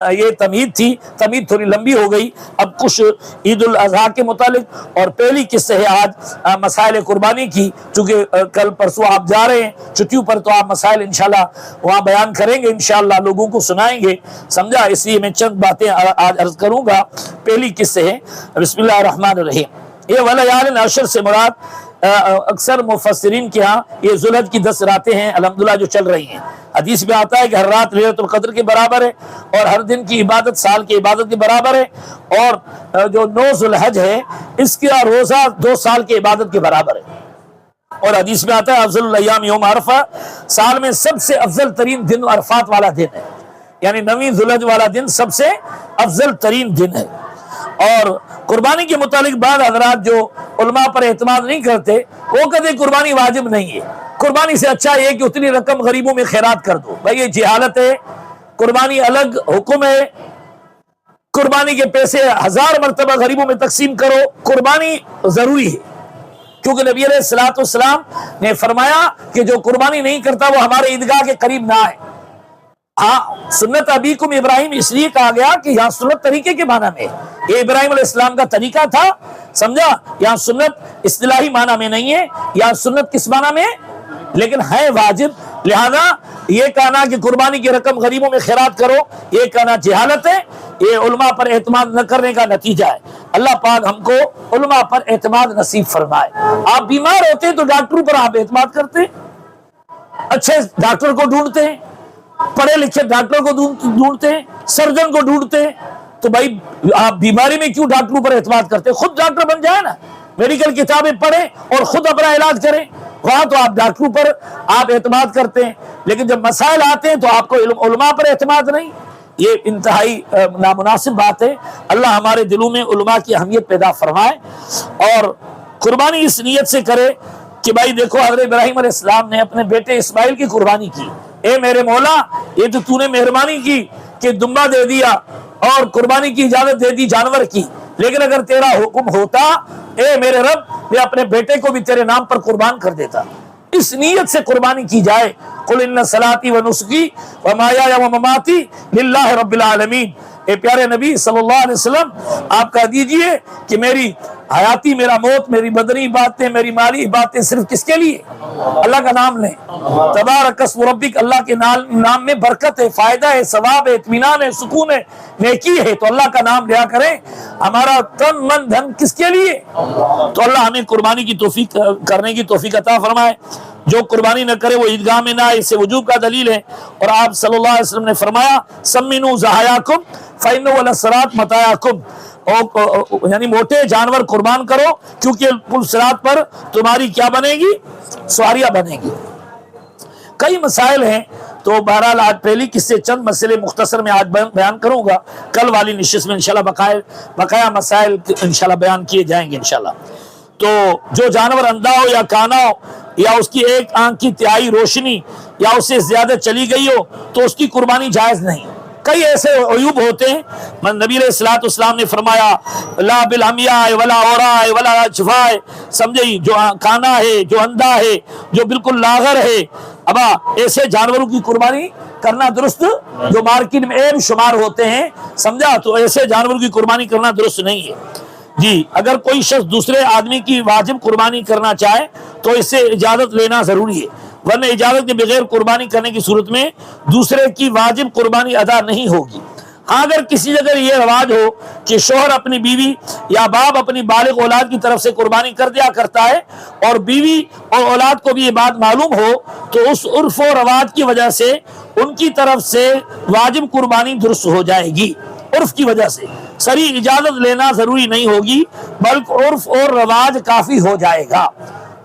یہ تمہید تھی، تمہید تھوڑی لمبی ہو گئی. اب کچھ عید الاضحیٰ کے متعلق اور پہلی قصے ہے آج مسائل قربانی کی. چونکہ کل پرسوں آپ جا رہے ہیں چھٹیوں پر، تو آپ مسائل انشاءاللہ وہاں بیان کریں گے، انشاءاللہ لوگوں کو سنائیں گے، سمجھا. اس لیے میں چند باتیں آج عرض کروں گا. پہلی قصے ہے بسم اللہ الرحمن الرحیم. یہ ولیال عشر سے مراد اکثر مفسرین کے ہاں یہ ذوالحج کی 10 راتیں ہیں الحمدللہ جو چل رہی ہیں. حدیث میں آتا ہے کہ ہر رات لیلۃ القدر کے برابر ہے، اور ہر دن کی عبادت سال کی عبادت کے برابر ہے، اور جو 9 ذوالحج ہے اس کا روزہ 2 سال کی عبادت کے برابر ہے. اور حدیث میں آتا ہے افضل الایام یوم عرفہ، سال میں سب سے افضل ترین دن عرفات والا دن ہے، یعنی 9 ذوالحج والا دن سب سے افضل ترین دن ہے. اور قربانی کے متعلق بعض حضرات جو علماء پر اعتماد نہیں کرتے وہ کہتے قربانی واجب نہیں ہے، قربانی سے اچھا یہ کہ اتنی رقم غریبوں میں خیرات کر دو. بھائی یہ جہالت ہے. قربانی الگ حکم ہے، قربانی کے پیسے 1000 مرتبہ غریبوں میں تقسیم کرو. قربانی ضروری ہے کیونکہ نبی علیہ السلام نے فرمایا کہ جو قربانی نہیں کرتا وہ ہمارے عیدگاہ کے قریب نہ آئے. ہاں سنت ابیکم ابراہیم اس لیے کہا گیا کہ یہاں سنت طریقے کے معنی میں، یہ ابراہیم علیہ السلام کا طریقہ تھا، سمجھا. یہاں سنت اصطلاحی معنی میں نہیں ہے، یہاں سنت کس معنی میں لیکن ہے واجب. لہذا یہ کہنا کہ قربانی کی رقم غریبوں میں خیرات کرو یہ کہنا جہالت ہے، یہ علماء پر اعتماد نہ کرنے کا نتیجہ ہے. اللہ پاک ہم کو علماء پر اعتماد نصیب فرمائے. آپ بیمار ہوتے ہیں تو ڈاکٹروں پر آپ اعتماد کرتے ہیں، اچھے ڈاکٹر کو ڈھونڈتے ہیں، پڑھے لکھے ڈاکٹر کو ڈھونڈتے ہیں، سرجن کو ڈھونڈتے ہیں. تو بھائی آپ بیماری میں کیوں ڈاکٹروں پر اعتماد کرتے ہیں؟ خود ڈاکٹر بن جائے نا، میڈیکل کتابیں پڑھیں اور خود اپنا علاج کریں. وہاں تو آپ ڈاکٹروں پر آپ اعتماد کرتے ہیں، لیکن جب مسائل آتے ہیں تو آپ کو علماء پر اعتماد نہیں. یہ انتہائی نامناسب بات ہے. اللہ ہمارے دلوں میں علماء کی اہمیت پیدا فرمائے، اور قربانی اس نیت سے کرے کہ بھائی دیکھو حضرت ابراہیم علیہ السلام نے اپنے بیٹے اسماعیل کی قربانی کی. اے میرے مولا یہ تو نے مہربانی کی کہ دمبا دے دیا اور قربانی کی اجازت دے دی جانور کی، لیکن اگر تیرا حکم ہوتا اے میرے رب میں اپنے بیٹے کو بھی تیرے نام پر قربان کر دیتا. اس نیت سے قربانی کی جائے. قل ان صلاتی و نسکی و محیای و مماتی للہ رب العالمین. اے پیارے نبی صلی اللہ علیہ وسلم آپ کہہ دیجئے کہ میری حیاتی، میرا موت، میری بدنی باتیں، میری مالی باتیں صرف کس کے لیے؟ اللہ کا نام لیں. تبارک اسم ربک، اللہ کے نام میں برکت ہے، فائدہ ہے، ثواب ہے، اطمینان ہے، سکون ہے، نیکی ہے. تو اللہ کا نام لیا کریں. ہمارا تن من دھن کس کے لیے؟ تو اللہ ہمیں قربانی کی توفیق کرنے کی توفیق عطا فرمائے. جو قربانی نہ کرے وہ عیدگاہ میں نہ آئے، اسے وجوب کا دلیل ہے. اور آپ صلی اللہ علیہ وسلم نے فرمایا سمنوا ضحایاکم فإنه للصراط متاعکم، یعنی موٹے جانور قربان کرو کیونکہ پل صراط پر تمہاری کیا بنے گی؟ سواریاں بنے گی. کئی مسائل ہیں تو بہرحال آج پہلی قصے چند مسئلے مختصر میں آج بیان کروں گا. کل والی نشست میں انشاءاللہ بقایا مسائل انشاءاللہ بیان کیے جائیں گے انشاءاللہ. تو جو جانور اندھا ہو یا کانا ہو یا اس کی ایک آنکھ کی تہائی روشنی یا اس سے زیادہ چلی گئی ہو تو اس کی قربانی جائز نہیں. کئی ایسے عیوب ہوتے ہیں. نبی علیہ الصلوۃ والسلام نے فرمایا لا بالعمیاء ولا اوراء ولا شفاء، سمجھے جو کانا ہے، جو اندھا ہے، جو بالکل لاغر ہے، ابا ایسے جانوروں کی قربانی کرنا درست، جو مارکیٹ میں عیب شمار ہوتے ہیں، سمجھا، تو ایسے جانوروں کی قربانی کرنا درست نہیں ہے. جی اگر کوئی شخص دوسرے آدمی کی واجب قربانی کرنا چاہے تو اس سے اجازت لینا ضروری ہے، ورنہ اجازت کے بغیر قربانی کرنے کی صورت میں دوسرے کی واجب قربانی ادا نہیں ہوگی. ہاں اگر کسی جگہ یہ رواج ہو کہ شوہر اپنی بیوی یا باپ اپنی بالغ اولاد کی طرف سے قربانی کر دیا کرتا ہے اور بیوی اور اولاد کو بھی یہ بات معلوم ہو تو اس عرف و رواج کی وجہ سے ان کی طرف سے واجب قربانی درست ہو جائے گی. عرف کی وجہ سے صریح اجازت لینا ضروری نہیں ہوگی بلکہ عرف اور رواج کافی ہو جائے گا.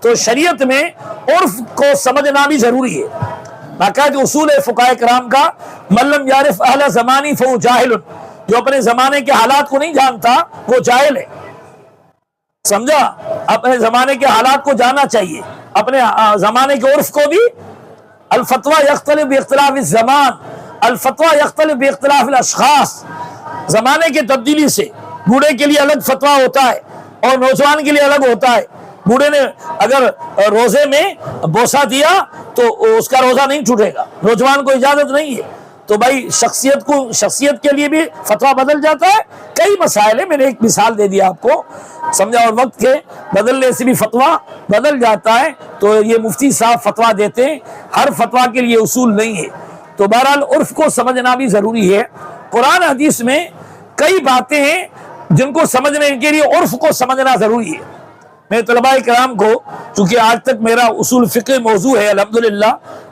تو شریعت میں عرف کو سمجھنا بھی ضروری ہے. باقاعدہ اصول ہے فقہاء کرام کا من لم یعرف اہل زمانی فہو جاہل، جو اپنے زمانے کے حالات کو نہیں جانتا وہ جاہل ہے. سمجھا، اپنے زمانے کے حالات کو جاننا چاہیے، اپنے زمانے کے عرف کو بھی. الفتویٰ یختلف باختلاف الزمان، الفتویٰ یختلف باختلاف الاشخاص. زمانے کے تبدیلی سے بوڑھے کے لیے الگ فتویٰ ہوتا ہے اور نوجوان کے لیے الگ ہوتا ہے. بوڑھے نے اگر روزے میں بوسہ دیا تو اس کا روزہ نہیں چھوٹے گا، نوجوان کو اجازت نہیں ہے. تو بھائی شخصیت کے لیے بھی فتویٰ بدل جاتا ہے. کئی مسائل ہیں, میں نے ایک مثال دے دیا آپ کو, سمجھا, اور وقت کے بدلنے سے بھی فتویٰ بدل جاتا ہے. تو یہ مفتی صاحب فتویٰ دیتے ہیں, ہر فتویٰ کے لیے اصول نہیں ہے. تو بہرحال عرف کو سمجھنا بھی ضروری ہے. قرآن حدیث میں کئی باتیں ہیں جن کو سمجھنے کے لیے عرف کو سمجھنا ضروری ہے. میں طلباء کرام کو, چونکہ آج تک میرا اصول فقہ موضوع ہے الحمدللہ,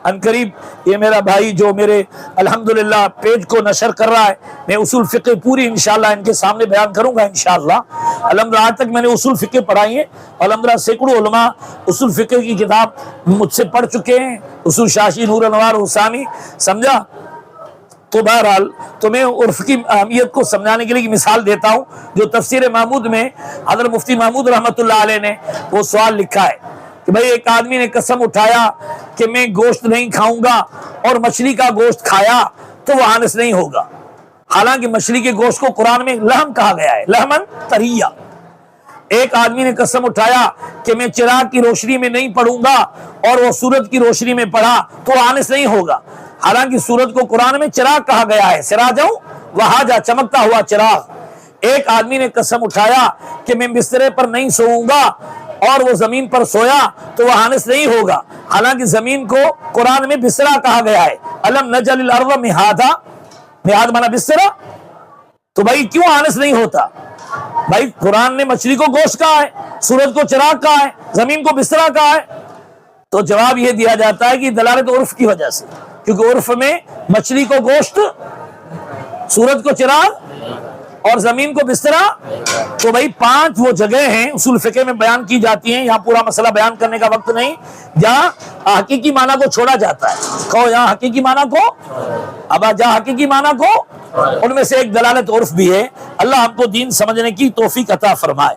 ان قریب یہ میرا بھائی جو میرے الحمدللہ پیج کو نشر کر رہا ہے, میں اصول فقہ پوری انشاءاللہ ان کے سامنے بیان کروں گا انشاءاللہ. الحمدللہ آج تک میں نے اصول فقہ پڑھائی ہے, الحمدللہ سینکڑوں علماء اصول فقہ کی کتاب مجھ سے پڑھ چکے ہیں, اصول شاشی, نور انوار حسامی, سمجھا. تو بہرحال تو میں عرف کی اہمیت کو سمجھانے کے لیے مثال دیتا ہوں, جو تفسیر محمود میں حضرت مفتی محمود رحمۃ اللہ علیہ نے وہ سوال لکھا ہے کہ بھئی ایک آدمی نے قسم اٹھایا کہ میں گوشت نہیں کھاؤں گا اور مچھلی کا گوشت کھایا تو وہ آنس نہیں ہوگا, حالانکہ مچھلی کے گوشت کو قرآن میں لحم کہا گیا ہے, لحمن طریہ. ایک آدمی نے قسم اٹھایا کہ میں چراغ کی روشنی میں نہیں پڑھوں گا اور وہ سورج کی روشنی میں پڑھا تو آنس نہیں ہوگا, حالانکہ سورج کو قرآن میں چراغ کہا گیا ہے, سراجوں وہاجا, چمکتا ہوا چراغ. ایک آدمی نے قسم اٹھایا کہ میں بسترے پر نہیں سوؤں گا اور وہ زمین پر سویا تو وہ آنس نہیں ہوگا, حالانکہ زمین کو قرآن میں بسترا کہا گیا ہے, الم نجعل الارض مہادا, مہاد مانا بسترا. تو بھائی کیوں آنس نہیں ہوتا؟ بھائی قرآن نے مچھلی کو گوشت کہا ہے, سورج کو چراغ کہا ہے, زمین کو بسترا کہا ہے. تو جواب یہ دیا جاتا ہے کہ دلالت عرف کی وجہ سے, کیونکہ عرف میں مچھلی کو گوشت, سورج کو چراغ اور زمین کو بسترا. تو بھائی 5 وہ جگہ ہیں اصول فقہ میں بیان کی جاتی ہیں, یہاں پورا مسئلہ بیان کرنے کا وقت نہیں, جہاں حقیقی معنی کو چھوڑا جاتا ہے. کہو یہاں حقیقی معنی کو, اب جہاں حقیقی معنی کو, ان میں سے ایک دلالت عرف بھی ہے. اللہ ہم کو دین سمجھنے کی توفیق عطا فرمائے.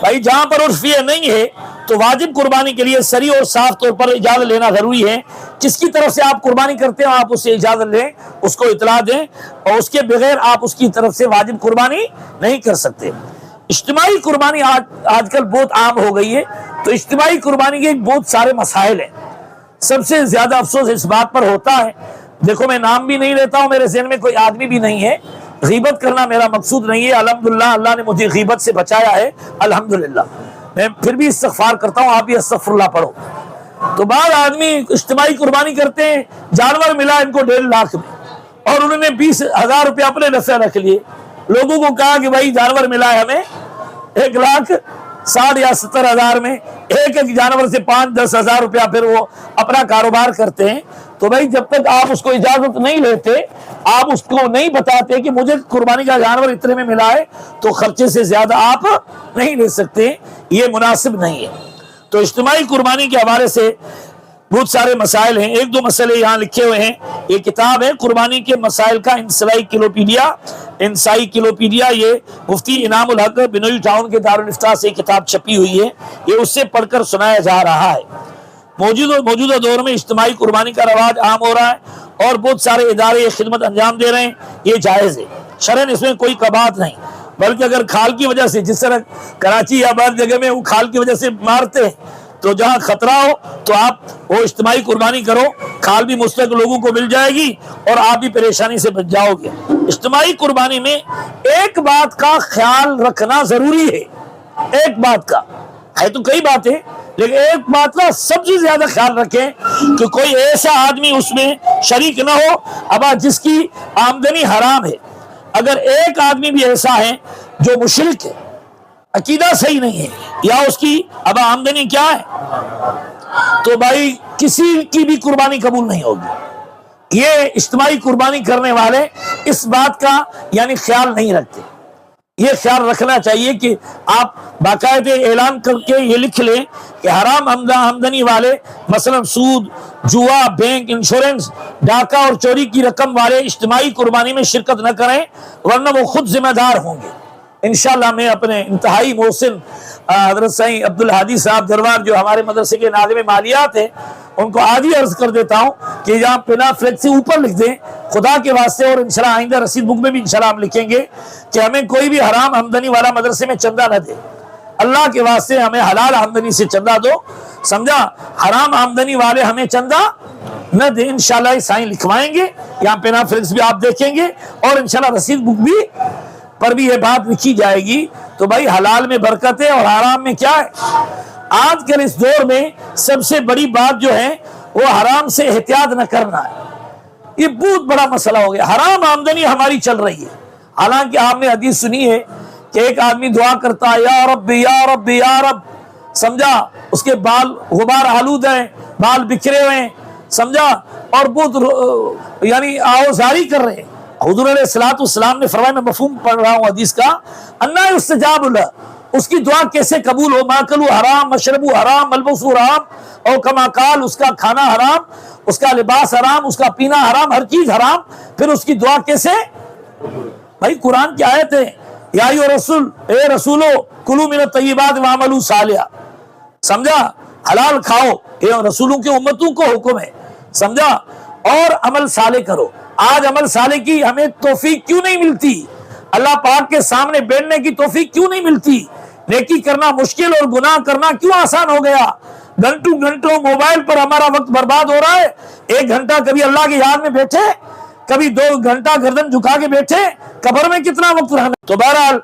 بھائی جہاں پر عرف یہ نہیں ہے تو واجب قربانی کے لیے صریح اور صاف طور پر اجازت لینا ضروری ہے. جس کی طرف سے آپ قربانی کرتے ہیں آپ اس سے اجازت لیں, اس کو اطلاع دیں, اور اس کے بغیر آپ اس کی طرف سے واجب قربانی نہیں کر سکتے. اجتماعی قربانی آج کل بہت عام ہو گئی ہے. تو اجتماعی قربانی کے بہت سارے مسائل ہیں. سب سے زیادہ افسوس اس بات پر ہوتا ہے, دیکھو میں نام بھی نہیں لیتا ہوں, میرے ذہن میں کوئی آدمی بھی نہیں ہے, غیبت کرنا میرا مقصود نہیں ہے, الحمدللہ اللہ نے مجھے غیبت سے بچایا ہے الحمدللہ. میں پھر بھی استغفار کرتا ہوں, آپ بھی استغفر اللہ پڑھو. تو بعض آدمی اجتماعی قربانی کرتے ہیں, جانور ملا ان کو 1.5 لاکھ میں, اور انہوں نے 20,000 روپے اپنے نفع رکھ لیے. لوگوں کو کہا کہ بھائی جانور ملا ہے ہمیں 1,60,000 یا 70,000 میں, ایک جانور سے 5-10 ہزار روپیہ پھر وہ اپنا کاروبار کرتے ہیں. تو بھائی جب تک آپ اس کو اجازت نہیں لیتے, آپ اس کو نہیں بتاتے کہ مجھے قربانی کا جانور اتنے میں ملا ہے, تو خرچے سے زیادہ آپ نہیں لے سکتے, یہ مناسب نہیں ہے. تو اجتماعی قربانی کے حوالے سے بہت سارے مسائل ہیں. 1-2 مسئلے یہاں لکھے ہوئے ہیں. یہ کتاب ہے قربانی کے مسائل کا انسائی کلوپیڈیا, یہ مفتی انعام الحق بنوئی ٹاؤن کے دارالفتاح سے کتاب چھپی ہوئی ہے. یہ اس سے پڑھ کر سنایا جا رہا ہے. موجودہ دور میں اجتماعی قربانی کا رواج عام ہو رہا ہے اور بہت سارے ادارے یہ خدمت انجام دے رہے ہیں. یہ جائز ہے, شرعاً اس میں کوئی کباط نہیں, بلکہ اگر کھال کی وجہ سے, جس طرح کراچی یا بعض جگہ میں وہ کھال کی وجہ سے مارتے ہیں, تو جہاں خطرہ ہو تو آپ وہ اجتماعی قربانی کرو, کھال بھی مستحق لوگوں کو مل جائے گی اور آپ بھی پریشانی سے بچ جاؤ گے. اجتماعی قربانی میں ایک بات کا خیال رکھنا ضروری ہے, ایک بات کا ہے تو کئی باتیں, لیکن ایک بات کا سب سے زیادہ خیال رکھیں کہ کوئی ایسا آدمی اس میں شریک نہ ہو ابا جس کی آمدنی حرام ہے. اگر ایک آدمی بھی ایسا ہے جو مشرک ہے, عقیدہ صحیح نہیں ہے, یا اس کی ابا آمدنی کیا ہے, تو بھائی کسی کی بھی قربانی قبول نہیں ہوگی. یہ اجتماعی قربانی کرنے والے اس بات کا یعنی خیال نہیں رکھتے. یہ خیال رکھنا چاہیے کہ آپ باقاعدہ اعلان کر کے یہ لکھ لیں کہ حرام آمدنی والے, مثلا سود, جوا, بینک, انشورنس, ڈاکہ اور چوری کی رقم والے اجتماعی قربانی میں شرکت نہ کریں, ورنہ وہ خود ذمہ دار ہوں گے. انشاءاللہ میں اپنے انتہائی محسن حضرت سائیں عبدالحادی صاحب دربار جو ہمارے مدرسے کے ناظم مالیات ہیں, ان کو آدھی عرض کر دیتا ہوں کہ یہاں پنا فلیکس سے اوپر لکھ دیں خدا کے واسطے, اور انشاءاللہ آئندہ رسید بک میں بھی انشاءاللہ ہم لکھیں گے کہ ہمیں کوئی بھی حرام آمدنی والا مدرسے میں چندہ نہ دے, اللہ کے واسطے ہمیں حلال آمدنی سے چندہ دو, سمجھا. حرام آمدنی والے ہمیں چندہ نہ دیں، انشاءاللہ سائن لکھوائیں گے، یہاں پہ نا فلکس بھی آپ دیکھیں گے، اور انشاءاللہ رسید بک بھی پر بھی یہ بات لکھی جائے گی۔ تو بھائی حلال میں برکت ہے اور حرام میں کیا ہے؟ آج کل اس دور میں سب سے بڑی بات جو ہے وہ حرام سے احتیاط نہ کرنا ہے، یہ بہت بڑا مسئلہ ہو گیا۔ حرام آمدنی ہماری چل رہی ہے، حالانکہ آپ نے حدیث سنی ہے کہ ایک آدمی دعا کرتا ہے، یا رب یا رب یا رب، سمجھا، اس کے بال غبار آلود ہیں، بال بکھرے ہوئے ہیں، سمجھا، اور بہت یعنی آوازاری کر رہے ہیں۔ حضور علیہ السلام نے فرمایا، میں مفہوم پڑھ رہا ہوں حدیث کا، انا یستجاب لہ، اس کی دعا کیسے قبول ہو؟ ماکلو حرام، مشربو حرام، ملبسو حرام، اور کما قال، اس کا کھانا حرام، اس کا لباس حرام، اس کا پینا حرام، ہر چیز حرام، پھر اس کی دعا کیسے؟ بھائی قرآن کی آیت ہے، یا ایھا رسول، اے رسولو کلوا من الطیبات واعملوا صالحا، سمجھا، حلال کھاؤ، یہ رسولوں کی امتوں کو حکم ہے، سمجھا، اور عمل صالح کرو۔ آج عمل صالح کی ہمیں توفیق کیوں نہیں ملتی؟ اللہ پاک کے سامنے بیٹھنے کی توفیق کیوں نہیں ملتی؟ نیکی کرنا مشکل اور گناہ کرنا کیوں آسان ہو گیا؟ گھنٹوں گھنٹوں موبائل پر ہمارا وقت برباد ہو رہا ہے، 1 گھنٹہ کبھی اللہ کی یاد میں بیٹھے، کبھی 2 گھنٹہ گردن جھکا کے بیٹھے، قبر میں کتنا وقت رہنا۔ تو بہرحال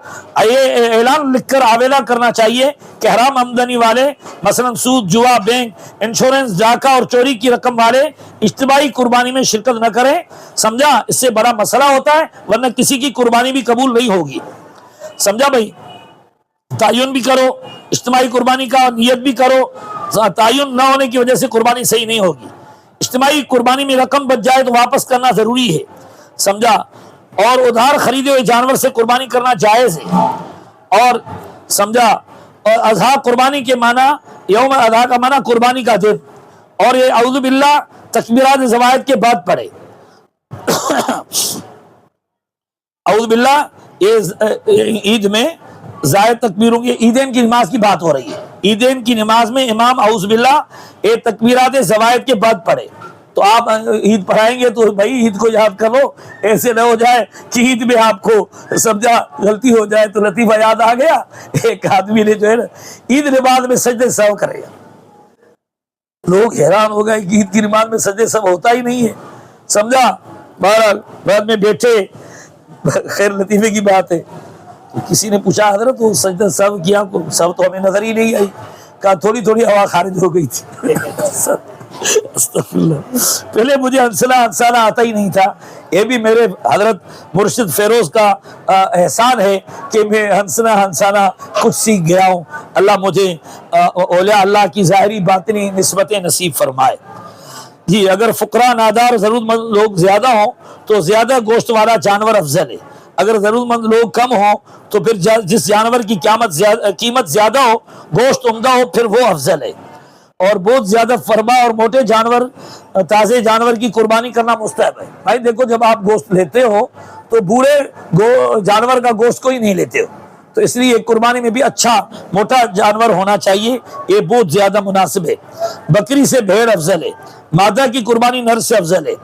یہ اعلان لکھ کر آویلا کرنا چاہیے کہ حرام آمدنی والے، مثلا سود، جوا، بینک، انشورنس، ڈاکہ اور چوری کی رقم والے اجتماعی قربانی میں شرکت نہ کریں، سمجھا، اس سے بڑا مسئلہ ہوتا ہے، ورنہ کسی کی قربانی بھی قبول نہیں ہوگی، سمجھا بھائی۔ تعین بھی کرو اجتماعی قربانی کا، نیت بھی کرو، تعین نہ ہونے کی وجہ سے قربانی صحیح نہیں ہوگی۔ اجتماعی قربانی میں رقم بچ جائے تو واپس کرنا ضروری ہے، سمجھا، اور ادھار خریدے ہوئے جانور سے قربانی کرنا جائز ہے، اور سمجھا، اور اضحیٰ قربانی کے معنی، یوم اضحیٰ کا معنی قربانی کا دن، اور یہ اعوذ باللہ تکبیرات زوائد کے بعد پڑھے، اعوذ باللہ، یہ عید میں زائد تکبیروں کی، عیدین کی نماز کی بات ہو رہی ہے، عیدین کی نماز میں امام اعوذ باللہ یہ تکبیرات زوائد کے بعد پڑھے۔ تو آپ عید پڑھائیں گے تو بھائی عید کو یاد کرو، ایسے نہ ہو جائے کہ عید میں آپ کو سمجھا غلطی ہو جائے تو لطیفہ یاد آ گیا، ایک آدمی نے جو ہے نا عید نماز میں سجدے سہو کرے گا، لوگ حیران ہو گئے کہ عید کی نماز میں سجدے سہو ہوتا ہی نہیں ہے، سمجھا، بہرحال بعد میں بیٹھے، خیر لطیفے کی بات ہے، تو کسی نے پوچھا حضرت وہ سجدہ سہو کیا، سہو تو ہمیں نظر ہی نہیں آئی، کہا تھوڑی تھوڑی ہوا خارج ہو گئی تھی۔ پہلے مجھے ہنسانا آتا ہی نہیں تھا، یہ بھی میرے حضرت مرشد فیروز کا احسان ہے کہ میں ہنسانا کچھ سیکھ گیا ہوں۔ اللہ مجھے اولیاء اللہ کی ظاہری باطنی نسبتیں نصیب فرمائے۔ جی، اگر فقراء، نادار، ضرورت مند لوگ زیادہ ہوں تو زیادہ گوشت والا جانور افضل ہے، اگر ضرورت مند لوگ کم ہوں تو پھر جس جانور کی قیمت زیادہ ہو، گوشت عمدہ ہو، پھر وہ افضل ہے۔ اور بہت زیادہ فرما اور موٹے جانور، تازے جانور کی قربانی کرنا مستحب ہے۔ بھائی دیکھو، جب آپ گوشت لیتے ہو تو بوڑھے جانور کا گوشت کوئی نہیں لیتے ہو، تو اس لیے قربانی میں بھی اچھا موٹا جانور ہونا چاہیے، یہ بہت زیادہ مناسب ہے۔ بکری سے بھیڑ افضل ہے، مادہ کی قربانی نر سے افضل ہے،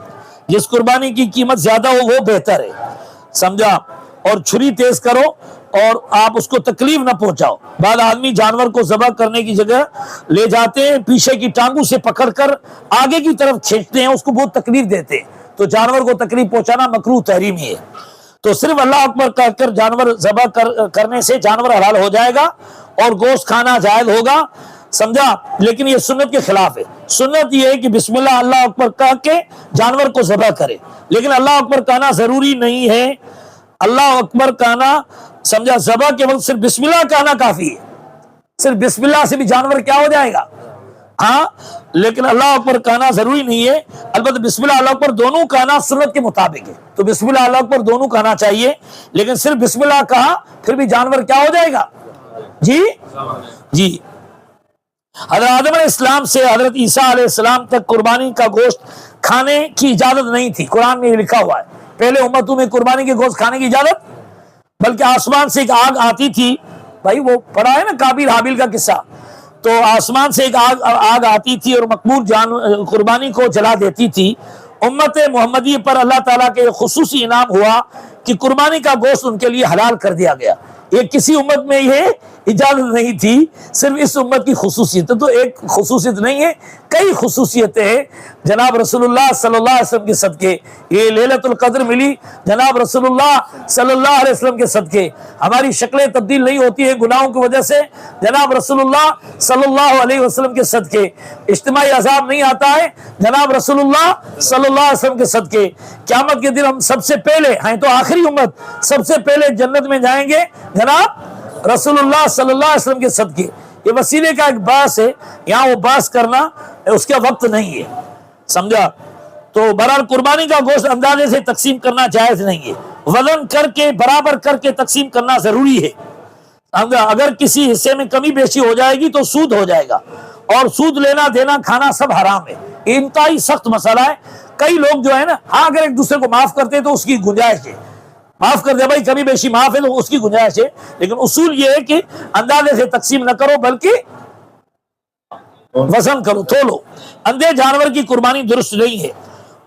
جس قربانی کی قیمت زیادہ ہو وہ بہتر ہے، سمجھا، اور چھری تیز کرو اور آپ اس کو تکلیف نہ پہنچاؤ۔ بعض آدمی جانور کو ذبح کرنے کی جگہ لے جاتے ہیں، پیچھے کی ٹانگوں سے پکڑ کر آگے کی طرف کھینچتے ہیں، اس کو بہت تکلیف دیتے ہیں، تو جانور کو تکلیف پہنچانا مکروہ تحریمی ہے۔ تو صرف اللہ اکبر کہہ کر جانور ذبح کرنے سے جانور حلال ہو جائے گا اور گوشت کھانا جائز ہوگا، سمجھا، لیکن یہ سنت کے خلاف ہے۔ سنت یہ ہے کہ بسم اللہ اللہ اکبر کہہ کے جانور کو ذبح کرے، لیکن اللہ اکبر کہنا ضروری نہیں ہے۔ اللہ اکبر کہنا، سمجھا، ذبح کے وقت صرف بسم اللہ کہنا کافی ہے، صرف بسم اللہ سے بھی جانور کیا ہو جائے گا، ہاں، لیکن اللہ اکبر کہنا ضروری نہیں ہے۔ البتہ بسم اللہ اللہ اکبر دونوں کہنا سنت کے مطابق ہے، تو بسم اللہ اللہ اکبر دونوں کہنا چاہیے، لیکن صرف بسم اللہ کہا پھر بھی جانور کیا ہو جائے گا؟ جی، حضرت آدم علیہ السلام سے حضرت عیسیٰ علیہ السلام تک قربانی کا گوشت کھانے کی اجازت نہیں تھی، قرآن میں یہ لکھا ہوا ہے۔ پہلے امتوں میں قربانی کے گوشت کھانے کی اجازت، بلکہ آسمان سے ایک آگ آتی تھی، بھائی وہ پڑھا ہے نا قابیل حابیل کا قصہ، تو آسمان سے ایک آگ آتی تھی اور مقبول قربانی کو جلا دیتی تھی۔ امت محمدی پر اللہ تعالیٰ کے خصوصی انعام ہوا کہ قربانی کا گوشت ان کے لیے حلال کر دیا گیا۔ یہ کسی امت میں یہ اجازت نہیں تھی، صرف اس امت کی خصوصیت، تو ایک خصوصیت نہیں ہے، کئی خصوصیتیں ہیں جناب رسول اللہ صلی اللہ علیہ وسلم کے صدقے. یہ لیلۃ القدر ملی جناب رسول اللہ صلی اللہ علیہ وسلم کے صدقے. ہماری شکلیں تبدیل نہیں ہوتی ہیں گناہوں کی وجہ سے جناب رسول اللہ صلی اللہ علیہ وسلم کے صدقے. اجتماعی عذاب نہیں آتا ہے جناب رسول اللہ صلی اللہ علیہ وسلم کے صدقے. قیامت کے دن ہم سب سے پہلے ہیں تو آخری امت سب سے پہلے جنت میں جائیں گے جناب رسول اللہ صلی اللہ علیہ وسلم کے صدقے. یہ وسیلے کا ایک باعث ہے, یہاں وہ باعث کرنا اس کا وقت نہیں ہے, سمجھا. تو بہرحال قربانی کا گوشت اندازے سے تقسیم کرنا جائز نہیں ہے, وزن کر کے برابر کر کے تقسیم کرنا ضروری ہے. اگر کسی حصے میں کمی بیشی ہو جائے گی تو سود ہو جائے گا, اور سود لینا دینا کھانا سب حرام ہے. انتہائی سخت مسئلہ ہے. کئی لوگ جو ہے نا, ہاں اگر ایک دوسرے کو معاف کرتے تو اس کی گنجائش ہے, معاف کر دے بھائی کمی بیشی معاف ہے تو اس کی گنجائش ہے, لیکن اصول یہ ہے کہ اندازے سے تقسیم نہ کرو بلکہ وزن کرو, تولو. اندھے جانور کی قربانی درست نہیں ہے,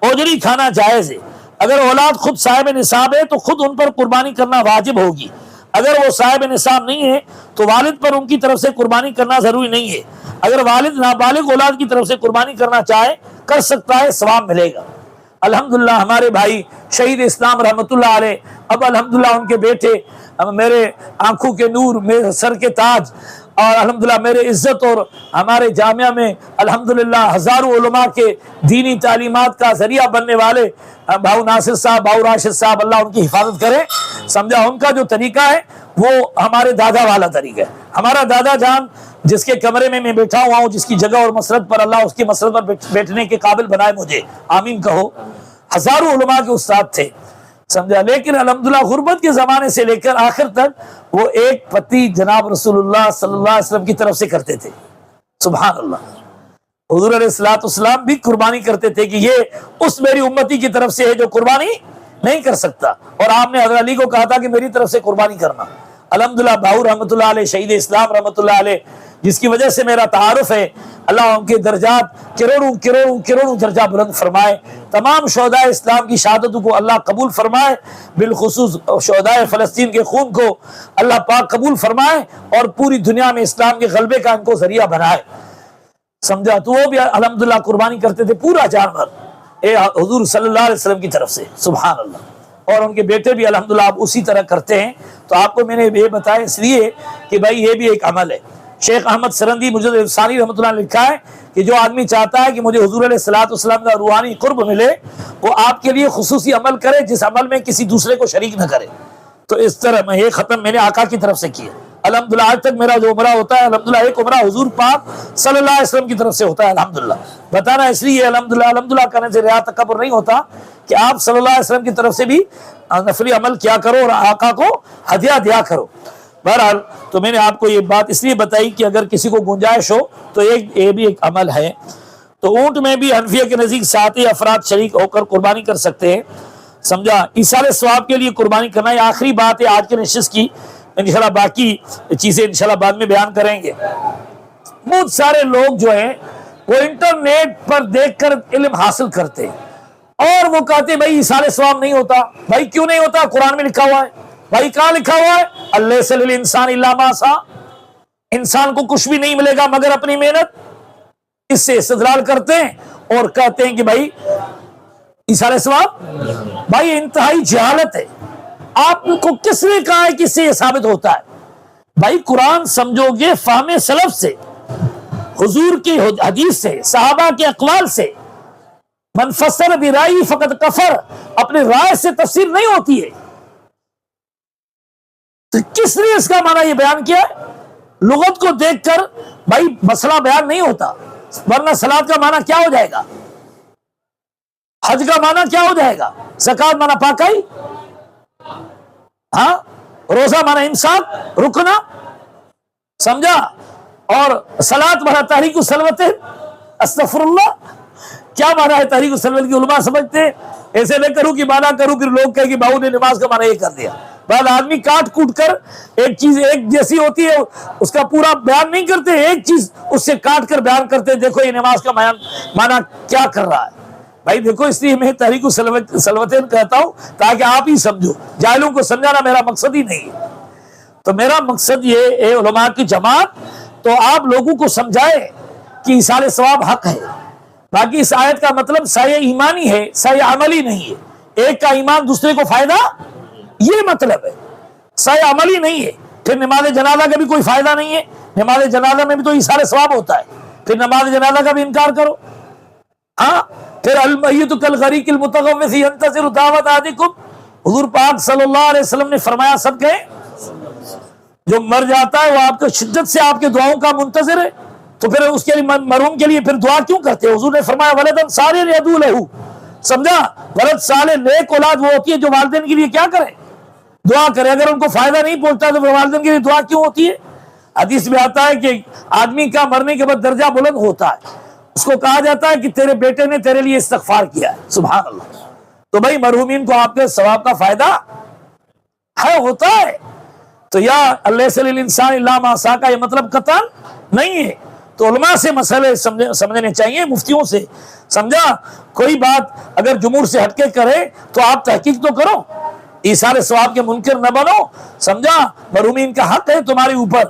اوجری کھانا جائز ہے. اگر اولاد خود صاحب نصاب ہے تو خود ان پر قربانی کرنا واجب ہوگی. اگر وہ صاحب نصاب نہیں ہے تو والد پر ان کی طرف سے قربانی کرنا ضروری نہیں ہے. اگر والد نابالغ اولاد کی طرف سے قربانی کرنا چاہے کر سکتا ہے, ثواب ملے گا. الحمدللہ ہمارے بھائی شہید اسلام رحمۃ اللہ علیہ, اب الحمدللہ ان کے بیٹے میرے آنکھوں کے نور, میرے سر کے تاج, اور الحمدللہ میرے عزت, اور ہمارے جامعہ میں الحمدللہ ہزاروں علماء کے دینی تعلیمات کا ذریعہ بننے والے بھاؤ ناصر صاحب, بھاؤ راشد صاحب, اللہ ان کی حفاظت کرے. سمجھا, ان کا جو طریقہ ہے وہ ہمارے دادا والا طریقہ ہے. ہمارا دادا جان جس کے کمرے میں بيٹھا ہوا ہوں, جس کی جگہ اور مسرت پر اللہ اس کی مسرت پر بیٹھنے کے قابل بنائے مجھے, آمین کہو. ہزاروں علماء کے استاد تھے, سمجھا, لیکن الحمدللہ غربت کے زمانے سے لے کر آخر تک وہ ایک پتی جناب رسول اللہ صلی اللہ علیہ وسلم کی طرف سے کرتے تھے. سبحان اللہ. حضور علیہ الصلوۃ والسلام بھی قربانی کرتے تھے کہ یہ اس میری امتی کی طرف سے ہے جو قربانی نہیں کر سکتا, اور آپ نے حضرت علی کو کہا تھا کہ میری طرف سے قربانی کرنا. الحمدللہ باؤ رحمۃ اللہ علیہ, شہید اسلام رحمۃ اللہ علیہ, جس کی وجہ سے میرا تعارف ہے, اللہ ان کے درجات کروڑوں کروڑوں کروڑوں درجہ بلند فرمائے. تمام شہداء اسلام کی شہادتوں کو اللہ قبول فرمائے, بالخصوص شہداء فلسطین کے خون کو اللہ پاک قبول فرمائے, اور پوری دنیا میں اسلام کے غلبے کا ان کو ذریعہ بنائے. سمجھا, تو وہ بھی الحمدللہ قربانی کرتے تھے پورا جانور حضور صلی اللہ علیہ وسلم کی طرف سے. سبحان اللہ. اور ان کے بیٹے بھی الحمدللہ آپ اسی طرح کرتے ہیں. تو آپ کو میں نے یہ بتایا اس لیے کہ بھائی یہ بھی ایک عمل ہے. شیخ احمد سرندی مجد ثانی رحمۃ اللہ نے لکھا ہے کہ جو آدمی چاہتا ہے کہ مجھے حضور علیہ الصلوۃ والسلام کا روحانی قرب ملے, وہ آپ کے لیے خصوصی عمل کرے جس عمل میں کسی دوسرے کو شریک نہ کرے. تو اس طرح میں یہ ختم میں نے آقا کی طرف سے کیا. الحمدللہ آج تک میرا جو عمرہ ہوتا ہے الحمدللہ ایک عمرہ حضور پاک صلی اللہ علیہ وسلم کی طرف سے ہوتا ہے. الحمدللہ بتانا اس لیے الحمدللہ کرنے سے ریا تکبر نہیں ہوتا کہ آپ صلی اللہ علیہ وسلم کی طرف سے بھی نفلی عمل کیا کرو اور آقا کو ہدیہ دیا کرو. بہرحال تو میں نے آپ کو یہ بات اس لیے بتائی کہ اگر کسی کو گنجائش ہو تو یہ بھی ایک عمل ہے. تو اونٹ میں بھی حنفیہ کے نزدیک 7 افراد شریک ہو کر قربانی کر سکتے ہیں. سمجھا, ایصال ثواب کے لیے قربانی کرنا یہ آخری بات ہے آج کے نشست کی. انشاءاللہ باقی چیزیں انشاءاللہ بعد میں بیان کریں گے. بہت سارے لوگ جو ہیں وہ انٹرنیٹ پر دیکھ کر علم حاصل کرتے ہیں, اور وہ کہتے ہیں بھائی ایصال ثواب نہیں ہوتا. بھائی کیوں نہیں ہوتا؟ قرآن میں لکھا ہوا ہے. بھائی کہاں لکھا ہوا ہے؟ اللیس للانسان الا ما سعی, انسان کو کچھ بھی نہیں ملے گا مگر اپنی محنت. اس سے استدلال کرتے ہیں اور کہتے ہیں کہ بھائی ایصال ثواب, بھائی انتہائی جہالت ہے. آپ کو کس نے کہا ہے کہ اس سے یہ ثابت ہوتا ہے؟ بھائی قرآن سمجھو گے فہم سلف سے, حضور کی حدیث سے, صحابہ کے اقوال سے. من فسر برائے فقط کفر, اپنے رائے سے تفسیر نہیں ہوتی ہے. تو کس نے اس کا معنی یہ بیان کیا ہے؟ لغت کو دیکھ کر بھائی مسئلہ بیان نہیں ہوتا, ورنہ صلاۃ کا معنی کیا ہو جائے گا, حج کا معنی کیا ہو جائے گا, زکات معنی پاکائی, ہاں روزہ معنی امساک رکنا, سمجھا, اور صلاۃ معنی تحریک السلوت. استغفر اللہ, کیا معنی ہے تحریک السلوت کی علماء سمجھتے ہیں. ایسے نہ کروں کہ معنی کروں پھر لوگ کہیں کہ باؤ نے نماز کا معنی یہ کر دیا. بعد آدمی کاٹ کوٹ کر ایک چیز ایک جیسی ہوتی ہے اس کا پورا بیان نہیں کرتے, ایک چیز اس سے کاٹ کر بیان کرتے ہیں. دیکھو یہ نماز کا معنی کیا کر رہا ہے. بھائی دیکھو اس لیے میں تحریک السلوتین کہتا ہوں تاکہ آپ ہی سمجھو, جاہلوں کو سمجھانا میرا مقصد ہی نہیں ہے. تو میرا مقصد یہ ہے علماء کی جماعت, تو آپ لوگوں کو سمجھائے کہ ایصال ثواب حق ہے، باقی اس آیت کا مطلب سعی ایمانی ہے، سعی عملی نہیں ہے، ایک کا ایمان دوسرے کو فائدہ، یہ مطلب ہے، سعی عملی نہیں ہے۔ پھر نماز جنازہ کا بھی کوئی فائدہ نہیں ہے، نماز جنازہ میں بھی تو ایصال ثواب ہوتا ہے، پھر نماز جنازہ کا بھی انکار کرو۔ ہاں پھر المیت کالغریق المتغوث ینتظر دعوت احدکم، حضور پاک صلی اللہ علیہ وسلم نے فرمایا سب کے جو مر جاتا ہے وہ آپ کو شدت سے آپ کے دعاؤں کا منتظر ہے، تو پھر اس کے لیے مرحوم کے لیے پھر دعا کیوں کرتے ہیں؟ حضور نے فرمایا ولدن صالحا یدعو لہ، سمجھا؟ ولد صالح نیک اولاد وہ ہوتی ہے جو والدین کے لیے کیا کرے؟ دعا کرے۔ اگر ان کو فائدہ نہیں پہنچتا تو والدین کے لیے دعا کیوں ہوتی ہے؟ حدیث میں آتا ہے کہ آدمی کا مرنے کے بعد درجہ بلند ہوتا ہے، اس کو کہا جاتا ہے کہ تیرے بیٹے نے تیرے لیے استغفار کیا ہے، سبحان اللہ۔ تو بھائی مرحومین کو آپ کے ثواب کا فائدہ ہے، ہوتا ہے۔ تو یا اللہ صلی الانسان الا ما سعی کا یہ مطلب قطعاً نہیں ہے۔ تو علماء سے مسئلے سمجھنے چاہیے، مفتیوں سے، سمجھا؟ کوئی بات اگر جمہور سے ہٹ کے کرے تو آپ تحقیق تو کرو، ایصال ثواب کے منکر نہ بنو، سمجھا؟ مرحومین کا حق ہے تمہارے اوپر۔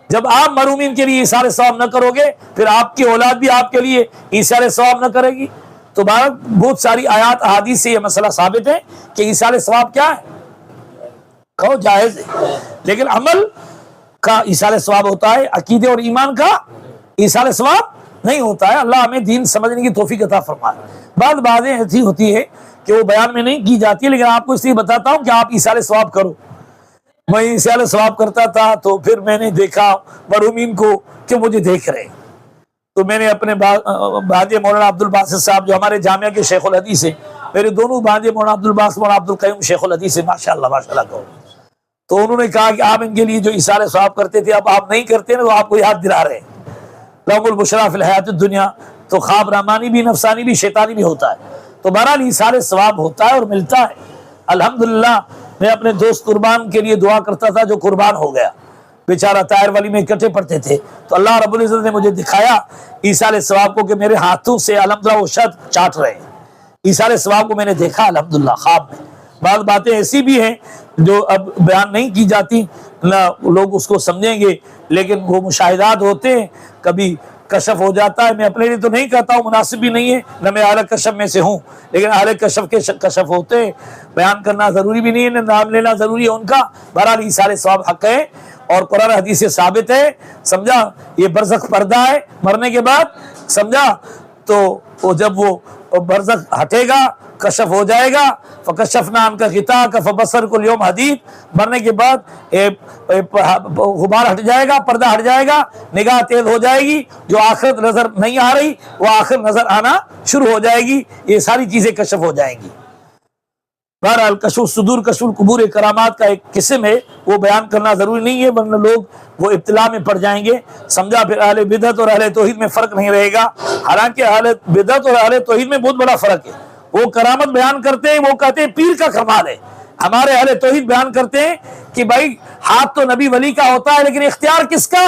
جب آپ مرحومین کے لیے ایصال ثواب نہ کرو گے پھر آپ کی اولاد بھی آپ کے لیے ایصال ثواب نہ کرے گی۔ تو بہت ساری آیات احادیث سے یہ مسئلہ ثابت ہے کہ ایصال ثواب کیا ہے؟ کہو جائز ہے، لیکن عمل کا ایصال ثواب ہوتا ہے، عقیدے اور ایمان کا ایصال ثواب نہیں ہوتا ہے۔ اللہ ہمیں دین سمجھنے کی توفیق عطا فرمائے۔ بعض باتیں ایسی ہوتی ہے کہ وہ بیان میں نہیں کی جاتی ہے، لیکن آپ کو اس لیے بتاتا ہوں کہ آپ ایصال ثواب کرو۔ میں ایصال ثواب کرتا تھا تو پھر میں نے دیکھا مرحومین کو کہ مجھے دیکھ رہے، تو میں نے اپنے بھانجے مولانا عبد الباسط صاحب جو ہمارے جامعہ کے شیخ الحدیث ہیں، میرے دونوں بھانجے مولانا عبد الباسط مولانا عبد القیوم شیخ الحدیث ہیں، ماشاءاللہ ماشاءاللہ کہو، تو انہوں نے کہا کہ آپ ان کے لیے جو ایصال ثواب کرتے تھے اب آپ نہیں کرتے نا، تو آپ کو یاد دلا رہے ہیں لهم البشریٰ فی الحیات الدنیا۔ تو خواب رحمانی بھی نفسانی بھی شیطانی بھی ہوتا ہے، تو بہرحال ایصال ثواب ہوتا ہے اور ملتا ہے الحمدللہ۔ میں اپنے دوست قربان کے لیے دعا کرتا تھا جو قربان ہو گیا، بیچارہ طاہر والی میں اکٹھے پڑھتے تھے، تو اللہ رب العزت نے مجھے دکھایا ایصال ثواب کو کہ میرے ہاتھوں سے الحمدللہ وہ شرط چاٹ رہے ہیں، ایصال ثواب کو میں نے دیکھا الحمدللہ خواب میں۔ بعض باتیں ایسی بھی ہیں جو اب بیان نہیں کی جاتی، نہ لوگ اس کو سمجھیں گے، لیکن وہ مشاہدات ہوتے ہیں، کبھی کشف ہو جاتا ہے۔ میں اپنے لیے تو نہیں کہتا ہوں، مناسب بھی نہیں ہے، نہ میں اہل کشف میں سے ہوں، لیکن اہل کشف کے کشف ہوتے ہیں، بیان کرنا ضروری بھی نہیں ہے، نام لینا ضروری ہے ان کا۔ بہرحال ایصال ثواب حق ہے اور قرآن حدیث سے ثابت ہے، سمجھا؟ یہ برزخ پردہ ہے مرنے کے بعد، سمجھا؟ تو وہ جب وہ برزخ ہٹے گا، کشف ہو جائے گا، فکشفنا عنک غطاءک فبصرک اليوم حدید، مرنے کے بعد غبار ہٹ جائے گا، پردہ ہٹ جائے گا، نگاہ تیز ہو جائے گی، جو آخرت نظر نہیں آ رہی وہ آخر نظر آنا شروع ہو جائے گی، یہ ساری چیزیں کشف ہو جائیں گی۔ بہرحال کشف الصدور کشف القبور کرامات کا ایک قسم ہے، وہ بیان کرنا ضروری نہیں ہے ورنہ لوگ وہ ابتلا میں پڑ جائیں گے، سمجھا؟ پھر اہل بدعت اور اہل توحید میں فرق نہیں رہے گا، حالانکہ اہل بدعت اور اہل توحید میں بہت بڑا فرق ہے۔ وہ کرامت بیان کرتے ہیں، وہ کہتے ہیں پیر کا کمال ہے، ہمارے اہل توحید بیان کرتے ہیں کہ بھائی ہاتھ تو نبی ولی کا ہوتا ہے لیکن اختیار کس کا؟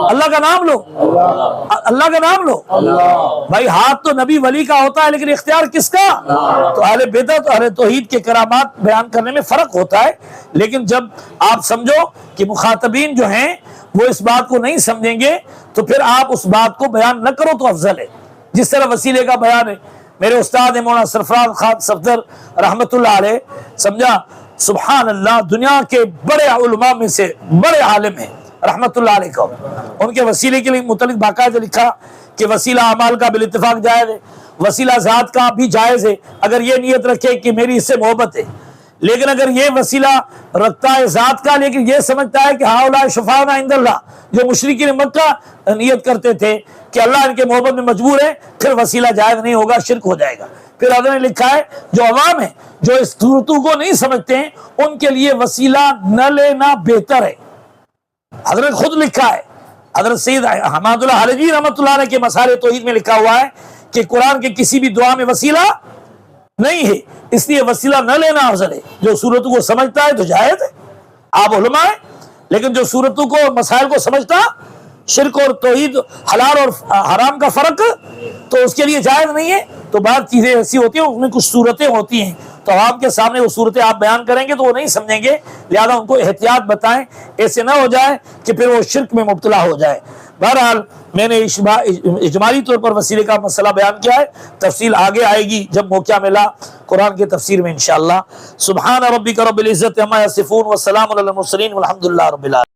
اللہ کا نام لو، اللہ کا نام لو بھائی، ہاتھ تو نبی ولی کا ہوتا ہے لیکن اختیار کس کا؟ تو اہل بدعت اہل توحید کے کرامات بیان کرنے میں فرق ہوتا ہے، لیکن جب آپ سمجھو کہ مخاطبین جو ہیں وہ اس بات کو نہیں سمجھیں گے تو پھر آپ اس بات کو بیان نہ کرو تو افضل ہے، جس طرح وسیلے کا بیان ہے۔ میرے استاد مولانا سرفراز خان صفدر رحمت اللہ علیہ، سمجھا؟ سبحان اللہ، دنیا کے بڑے علماء میں سے بڑے عالم ہیں رحمت اللہ علیہ کو، ان کے وسیلے کے لیے متعلق باقاعدہ لکھا کہ وسیلہ اعمال کا بالاتفاق جائز ہے، وسیلہ ذات کا بھی جائز ہے اگر یہ نیت رکھے کہ میری اس سے محبت ہے، لیکن اگر یہ وسیلہ رکھتا ہے ذات کا لیکن یہ سمجھتا ہے کہ ہؤلاء شفاعنا عند اللہ، جو مشرکین مکہ نیت کرتے تھے کہ اللہ ان کے محبت میں مجبور ہے، پھر وسیلہ جائز نہیں ہوگا، شرک ہو جائے گا۔ پھر حضرت نے لکھا ہے جو عوام ہیں جو اس صورتوں کو نہیں سمجھتے ہیں ان کے لیے وسیلہ نہ لینا بہتر ہے، حضرت خود لکھا ہے، حضرت سید حماد اللہ حلبی رحمۃ اللہ علیہ کے مسائل توحید میں لکھا ہوا ہے کہ قرآن کے کسی بھی دعا میں وسیلہ نہیں ہے، اس لیے وسیلہ نہ لینا افضل ہے۔ جو صورتوں کو سمجھتا ہے تو جائز ہے، آپ علماء ہیں، لیکن جو صورتوں کو مسائل کو سمجھتا شرک اور توحید حلال اور حرام کا فرق تو اس کے لیے جائز نہیں ہے۔ تو بعض چیزیں ایسی ہوتی ہیں، اس میں کچھ صورتیں ہوتی ہیں تو عوام کے سامنے وہ صورتیں آپ بیان کریں گے تو وہ نہیں سمجھیں گے، لہذا ان کو احتیاط بتائیں، ایسے نہ ہو جائے کہ پھر وہ شرک میں مبتلا ہو جائے۔ بہرحال میں نے اجمالی طور پر وسیلے کا مسئلہ بیان کیا ہے، تفصیل آگے آئے گی جب موقع ملا قرآن کی تفسیر میں انشاءاللہ۔ سبحان ربک رب العزت عما یصفون وسلام علی المرسلین والحمد للہ رب العالمین۔